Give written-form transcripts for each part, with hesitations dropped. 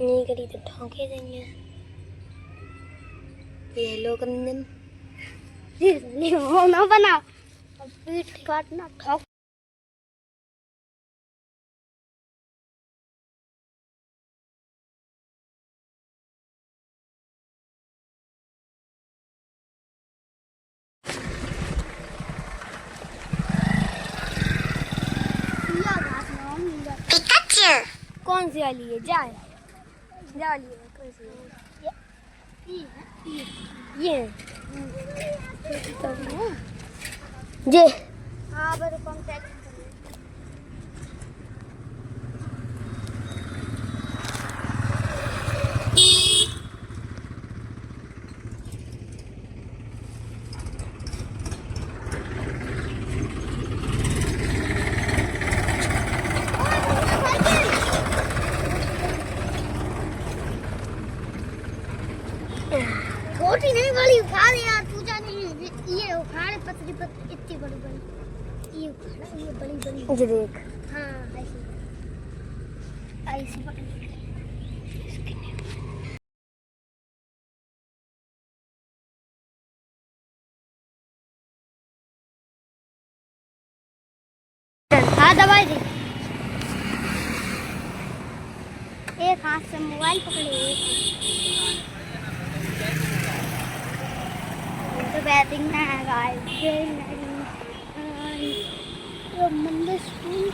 नहीं करी तो ठोके देंगे। ये लोग अंदर ये हो ना बना पीठ काटना ठोक। कौन सी वाली है? जाए जाली है कौन सी है? ये जे हाँ बड़े कांटेक्ट छोटी नहीं बड़ी उखाड़ यार पूजा नहीं ये उखाड़ पतली पतली इतनी बड़ी बड़ी ये उखाड़ ये बड़ी बड़ी मुझे देख हाँ ऐसी ऐसी बड़ी हाँ दबाई दी एक हाथ से मोबाइल पकड़े तो बैटिंग ना है गाइस मंदिर स्कूल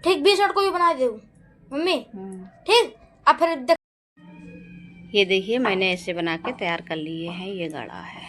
ठीक 20 मिनट को भी बना दे मम्मी ठीक। अब फिर ये देखिए मैंने ऐसे बना के तैयार कर लिए हैं। ये गड़ा है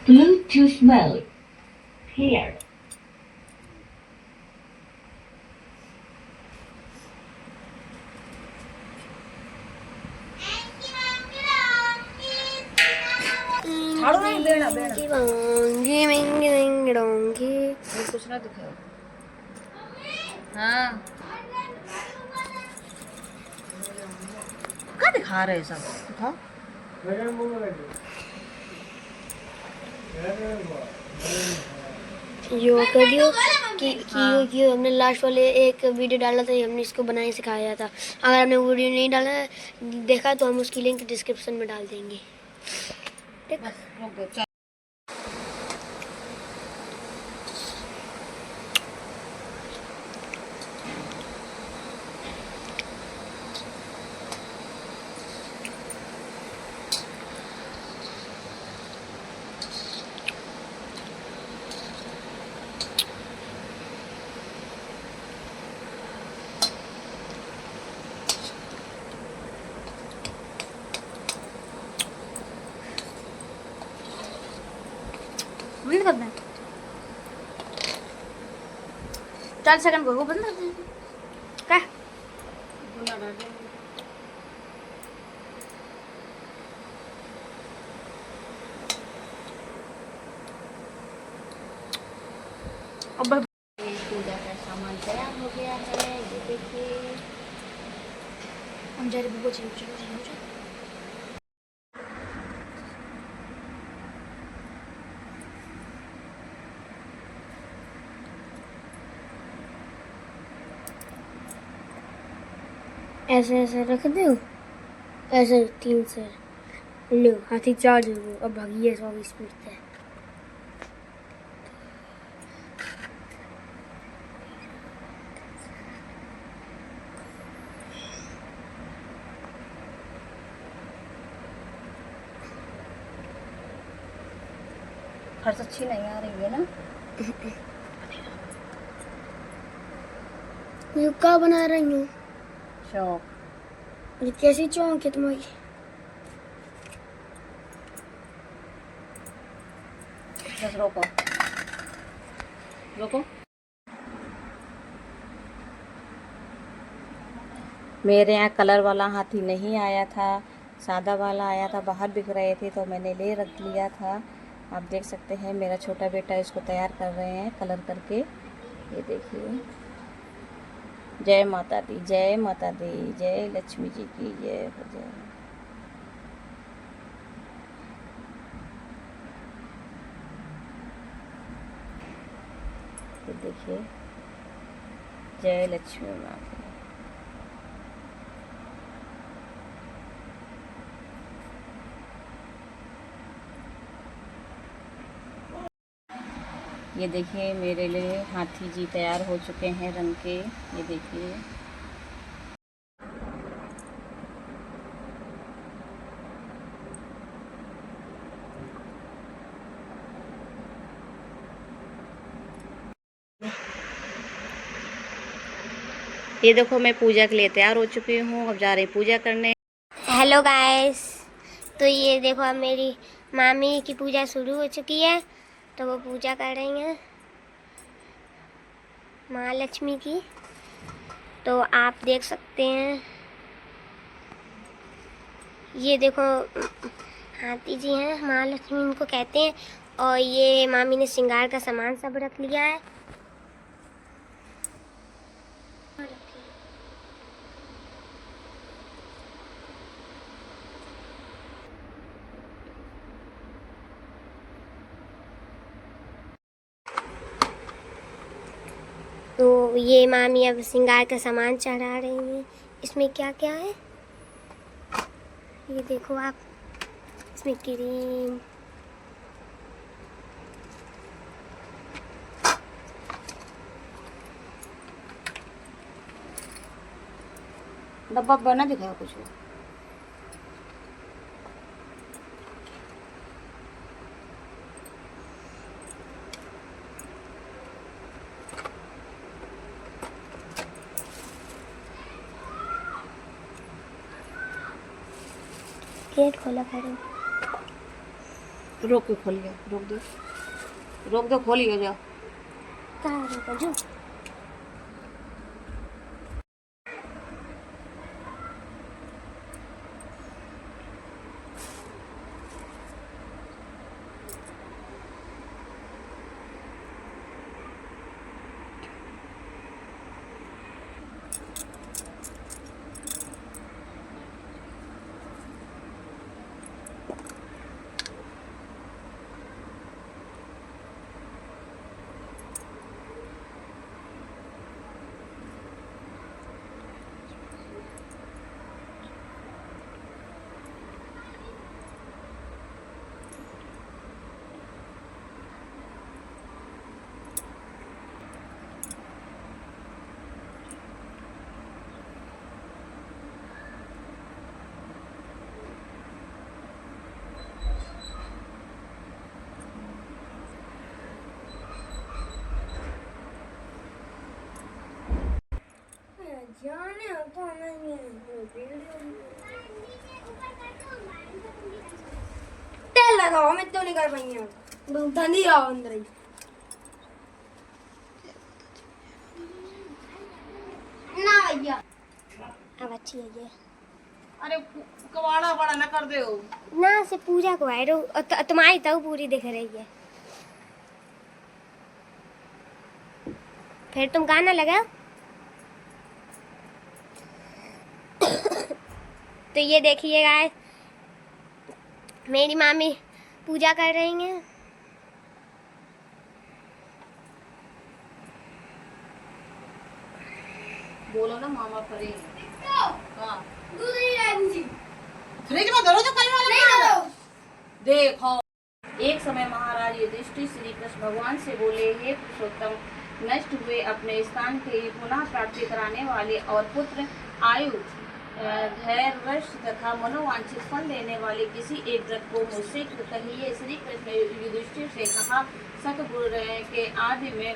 Bluetooth mode here. झाड़ू नहीं बेड़ा बेड़ा डोंगी मिंगी मिंगी डोंगी। ये कुछ ना दिखाओ। हाँ क्या दिखा रहे सब दिखाओ। यो वीडियो कि हमने लास्ट वाले एक वीडियो डाला था, हमने इसको बनाने सिखाया था। अगर हमने वीडियो नहीं डाला देखा तो हम उसकी लिंक डिस्क्रिप्शन में डाल देंगे। बंद करना है 4 सेकंड को बंद कर दें क्या। अब पूजा का सामान तैयार हो गया है, ये देखिए। हम जा रहे हैं चलो। ऐसे ऐसे रख दो, ऐसे 3 से लो हाथी चार्ज हो। अब भागिए 100 स्पीड से। फर्श अच्छी नहीं आ रही है ना। ये क्या बना रही हूँ? शौक ये कैसी चौंक है तुम्हारी? बस रोको रोको। मेरे यहाँ कलर वाला हाथी नहीं आया था, सादा वाला आया था। बाहर बिक रहे थे तो मैंने ले रख लिया था। आप देख सकते हैं मेरा छोटा बेटा इसको तैयार कर रहे हैं कलर करके। ये देखिए। जय माता दी, जय माता दी, जय लक्ष्मी जी की जय हो जय। ये देखिए जय लक्ष्मी माँ की। ये देखिए मेरे लिए हाथी जी तैयार हो चुके हैं रंग के। ये देखिए ये देखो मैं पूजा के लिए तैयार हो चुकी हूँ। अब जा रही पूजा करने। हेलो गाइस, तो ये देखो अब मेरी मामी की पूजा शुरू हो चुकी है। तो वो पूजा कर रही हैं माँ लक्ष्मी की। तो आप देख सकते हैं ये देखो हाथी जी हैं, महालक्ष्मी इनको कहते हैं। और ये मामी ने श्रृंगार का सामान सब रख लिया है। तो ये मामी अब श्रृंगार का सामान चढ़ा रही हैं। इसमें क्या क्या है ये देखो आप। इसमें क्रीम, डब्बा बना दिखाया कुछ। गेट खोला करो। रोक के खोलिए, रोक दो, खोलिए जाओ। कहाँ रोका जो? जाने तो नहीं तेल लगाओ, मैं तो नहीं कर पाई हूँ। धनी आओ अंदर ही। ना भैया अब अच्छी है ये। अरे कवाड़ा बड़ा ना कर दे हो ना से पूजा को आए तुम्हारी तो पूरी दिख रही है। फिर तुम गाना लगाओ। तो ये देखिए गाइस, मेरी मामी पूजा कर रही हैं। बोलो ना मामा परे। हाँ दूध नहीं लाई मुझे। फ्रिज में धरो जो कल वाला देखो। एक समय महाराज युधिष्ठिर श्री कृष्ण भगवान से बोले, हे पुरुषोत्तम, नष्ट हुए अपने स्थान के पुनः प्राप्ति कराने वाले और पुत्र आयु धैर्य तथा मनोवांछित फल देने वाले किसी एक व्रत को मुझसे कहिए। श्री कृष्ण युधिष्ठिर से कहा, सतगुरु के आदि में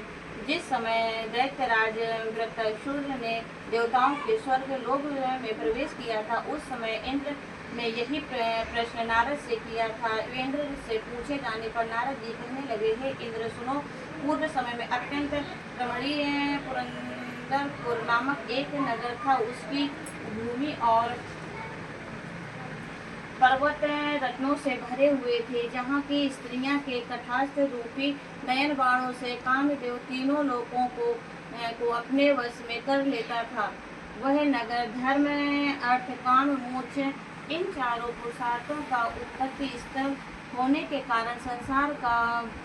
जिस समय दैत्यराज वृत्रासुर ने देवताओं के स्वर्ग लोक में प्रवेश किया था, उस समय इंद्र ने यही प्रश्न नारद से किया था। इंद्र से पूछे जाने पर नारद जी कहने लगे, हे इंद्र सुनो, पूर्व समय में अत्यंत रमणीय पुरंदरपुर नामक एक नगर था। उसकी भूमि और पर्वत रत्नों से भरे हुए थे, जहाँ की स्त्रियां के कटाक्ष रूपी नयन बाणों से कामदेव तीनों लोकों को अपने वश में कर लेता था। वह नगर धर्म, अर्थ, काम, मोक्ष इन चारों पुरुषार्थों का उत्पत्ति स्थल होने के कारण संसार का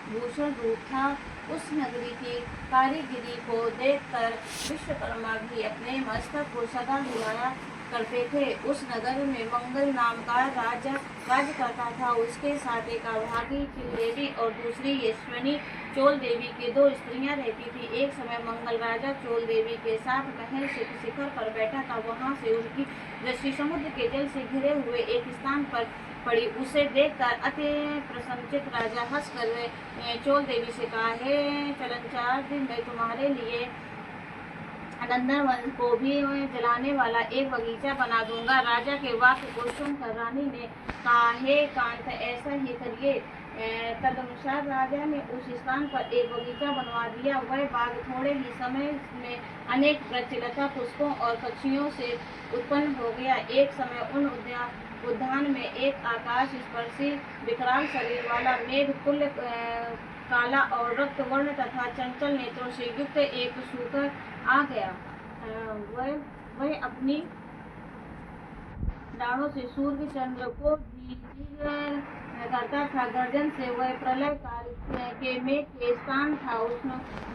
भूषण रूप था। उस नगरी की कारीगिरी को देखकर विश्वकर्मा भी अपने मस्तक को सदा हिलाया करते थे। उस नगर में मंगल नाम का राजा राज्य करता था। उसके साथ एक अभागी देवी और दूसरी यशस्विनी चोल देवी की दो स्त्रियां रहती थी। एक समय मंगल राजा चोल देवी के साथ महल शिखर पर बैठा था। वहां से उनकी दृष्टि समुद्र के जल से घिरे हुए एक स्थान पर पड़ी। उसे देखकर अति प्रसन्नचित राजा हंसकर चोल देवी से कहा, हे चलनचार, मैं तुम्हारे लिए नंदनवन को भी जलाने वाला एक बगीचा बना दूंगा। राजा के वाक्य को सुनकर रानी ने कहा, हे कांत, ऐसा ही करिए। तदनुसार राजा ने उस स्थान पर एक बगीचा बनवा दिया। वह बाग थोड़े ही समय में अनेक वृक्ष, लता, पुष्पों और पक्षियों से उत्पन्न हो गया। एक समय उन उद्यान में एक आकाश स्पर्शी विकराल शरीर वाला मेघ तुल्य काला और रक्त वर्ण तथा चंचल नेत्रों से युक्त एक सूकर आ गया। वह अपनी डाढ़ों से सूर्य चंद्र को करता था। गर्जन से वह प्रलय काल के मेघ के स्थान था।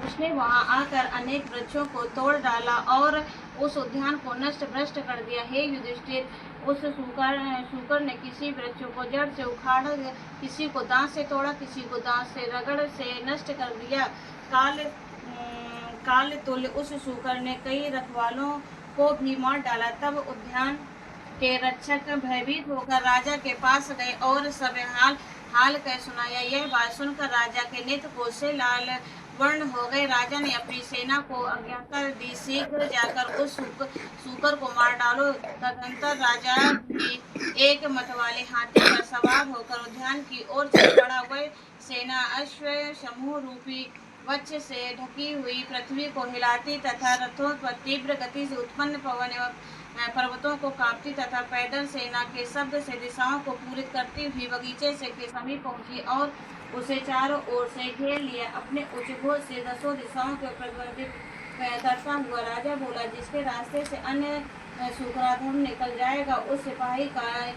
उसने वहां आकर अनेक वृक्षों को तोड़ डाला और उस उद्यान को नष्ट भ्रष्ट कर दिया। हे युधिष्ठिर, उस सूकर ने किसी वृक्ष को जड़ से उखाड़, किसी को दांत से तोड़ा, किसी को दांत से रगड़ से नष्ट कर दिया। काल तुल्य उस सूकर ने कई रखवालों को भी मार डाला। तब उद्यान के रक्षक भयभीत होकर राजा के पास गए और सब हाल कह सुनाया। यह बात सुनकर राजा के नेत्र कोसे लाल वर्ण हो गए। राजा ने अपनी सेना को आज्ञा दी, शीघ्र जाकर उस सूकर को मार डालो। तदनंतर राजा भी एक मतवाले हाथी पर सवार होकर उद्यान की ओर चल पड़ा। वह सेना अश्व समूह रूपी वज्र से ढकी हुई पृथ्वी को हिलाती तथा रथों पर तीव्र गति से उत्पन्न पवन एवं पर्वतों को कांपती तथा पैदल सेना के शब्द से दिशाओं को पूरित करती हुई बगीचे से के समीप पहुंची और उसे चारों ओर से घेर लिया। अपने उच्च घोष से दसों दिशाओं को प्रतिबंधित करता हुआ राजा बोला, जिसके रास्ते से अन्य सूकराधम निकल जाएगा, उस सिपाही का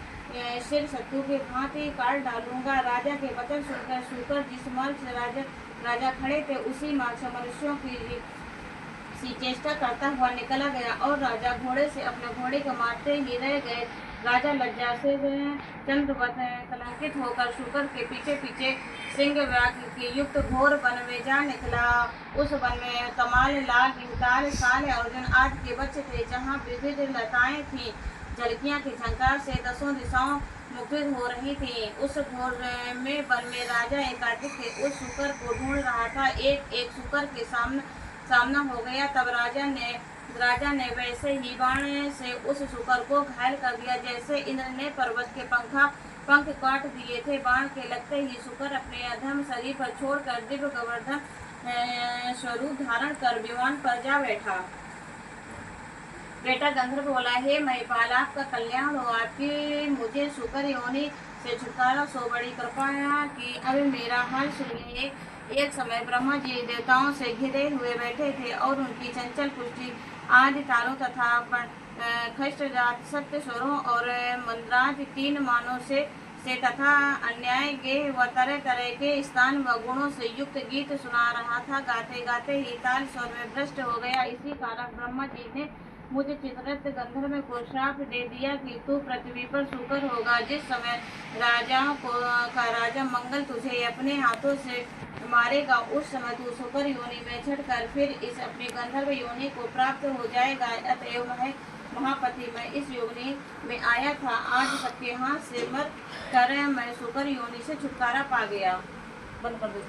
सिर शत्रु के भांति काट डालूंगा। राजा के वचन सुनकर सूकर जिस मार्ग से राजा खड़े थे उसी मार्ग से मनुष्यों की चेष्टा करता हुआ निकला गया और राजा घोड़े से अपने घोड़े को मारते ही रह गए। राजा लज्जा से चंद्रवत कलंकित होकर सूकर के पीछे पीछे सिंह व्याघ्र की युक्त घोर वन में जा निकला। उस वन में कमाल, लाल, भीमताल, साल, अर्जुन आदि के बच्चे थे, जहाँ विविध लताएं थीं। झलकियां की झंकार से दसों दिशाओं मुखरित हो रही थी। उस घोर में वन में राजा एकांतिक उस सूकर को ढूंढ रहा था। एक सूकर के सामना हो गया। तब राजा ने वैसे ही बाण से उस सूकर को घायल कर दिया जैसे इंद्र ने पर्वत के पंख काट दिए थे। बाण के लगते ही सूकर अपने अधम शरीर पर छोड़कर दिव्य गोवर्धन स्वरूप धारण कर विमान पर जा बैठा। बेटा गंधर्व बोला, हे महिपाल, आपका कल्याण हो, आपकी मुझे सूकर योनि से छुटकारा सो बड़ी कृपा की। अब मेरा हाल सुनिए। एक समय ब्रह्मा जी देवताओं से घिरे हुए बैठे थे और उनकी चंचल पुष्टि आदि तारों तथा खष्ट जात सत्य स्वरों और मंद्राज 3 मानों से तथा अन्याय गेह व तरह तरह के स्थान व गुणों से युक्त गीत सुना रहा था। गाते गाते ही ताल स्वर में भ्रष्ट हो गया। इसी कारण ब्रह्मा जी ने मुझे चित्ररथ गंधर्व को श्राप दे दिया कि तू पृथ्वी पर सूकर होगा। जिस समय राजाओं का राजा मंगल तुझे अपने हाथों से मारेगा, उस समय तू सूकर योनि में झटकर फिर इस अपनी गंधर्व योनि को प्राप्त हो जाएगा। अतएव महापति मैं इस योनि में आया था। आज सबके हाथ से मर कर मैं सूकर योनि से छुटकारा पा गया। बंद कर दो।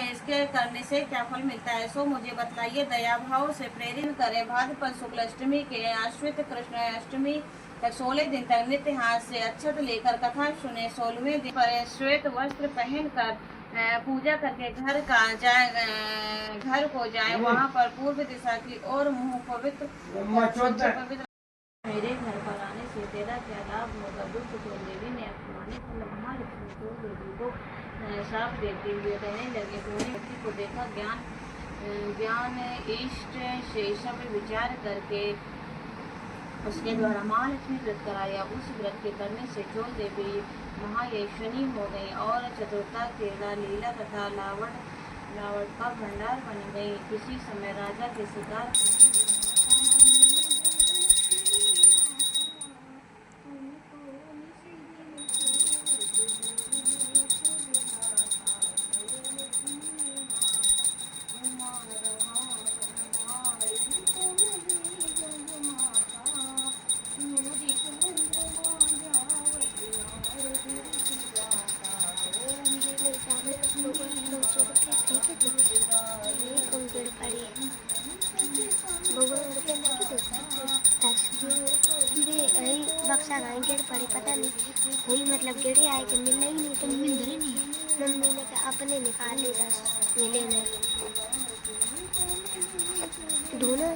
इसके करने से क्या फल मिलता है, सो मुझे बतलाइए। दया भाव से प्रेरित करें। भाद्रपद शुक्ल अष्टमी के आश्रित कृष्ण अष्टमी तक 16 दिन तक नित्य हाथ से अक्षत लेकर कथा सुने। 16वें दिन पर श्वेत वस्त्र पहनकर पूजा करके घर को जाए। वहाँ पर पूर्व दिशा की ओर मुँह पवित्र मेरे घर पर आने से तेरा क्या लाभ होगा। दुष्ट देवी ने अपमानित महालक्ष्मी को दुर्गी को श्राप देते हुए कहने लगे, तूने व्यक्ति को देखा, ज्ञान इष्ट से सब विचार करके उसके द्वारा महालक्ष्मी व्रत कराया। उस व्रत के करने से जो देवी महायशनी हो गई और चतुर्था केला लीला तथा लावट का भंडार बन गई। किसी समय राजा के शिकार बक्सा गाय गेट पड़ी, पता नहीं हुई, मतलब गेड़े आए कि मिलना ही नहीं, तो मिल नहीं। मम्मी ने कहा अपने निकाले 10 मिले नहीं। ढूंढो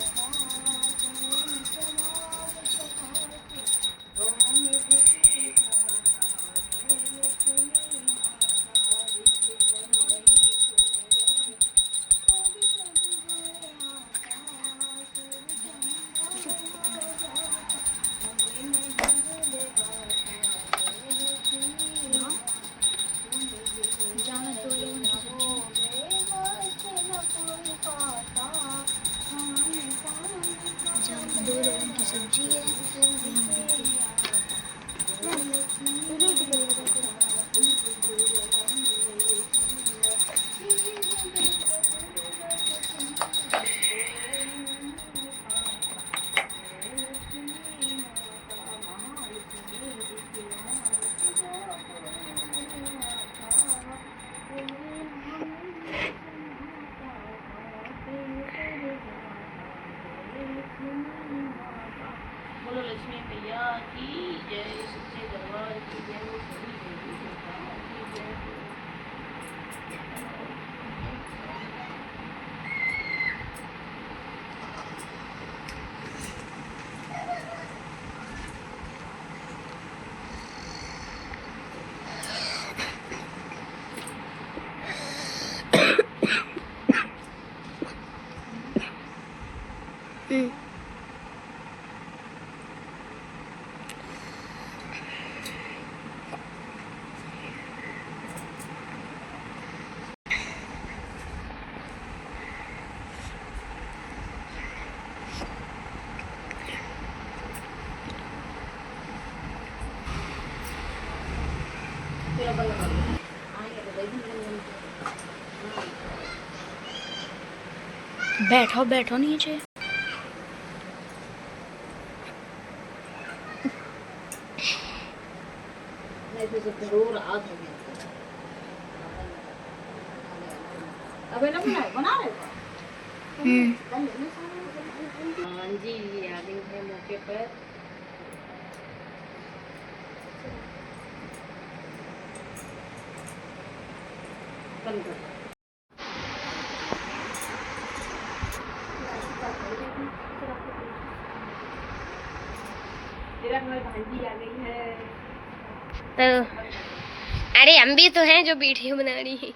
बैठो बैठो नीचे। अबे ना बना रहे हो? हाँ जी, ये आ गई है मौके पर। बंद कर। तेरा हमारी भांजी आ गई है। तो अरे हम भी तो हैं जो वीडियो बना रही हैं।